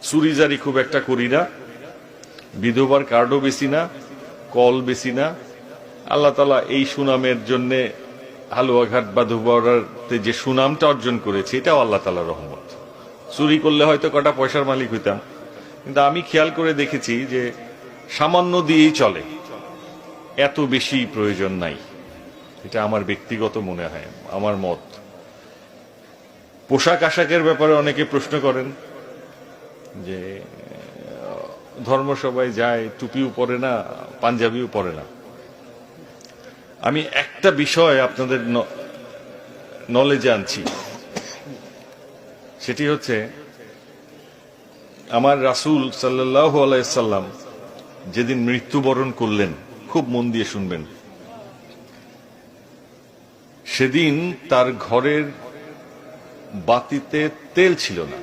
চুরিজারি খুব একটা করি না, বিধবার কার্ডও বেশি না, কল বেশি না। আল্লাহ তাআলা এই সুনামের জন্য হালুয়াঘাট বা ধুবড়াতে যে সুনামটা অর্জন করেছে এটাও আল্লাহ তাআলার রহমত। চুরি করলে হয়তো কটা পয়সার মালিক হইতাম, কিন্তু আমি খেয়াল করে দেখেছি যে সামান্য দিয়েই চলে, এত বেশি প্রয়োজন নাই। এটা আমার ব্যক্তিগত মনে হয়, আমার মত। পোশাক আশাকের ব্যাপারে অনেকে প্রশ্ন করেন যে ধর্মসভায় যায়, টুপিও পরে না, পাঞ্জাবিও পরে না। আমি একটা বিষয় আপনাদের নলেজে আনছি, সেটি হচ্ছে আমার রাসূল সাল্লাল্লাহু আলাইহি সাল্লাম যেদিন মৃত্যুবরণ করলেন, খুব মন দিয়ে শুনবেন, সেদিন তার ঘরের বাতিতে তেল ছিল না।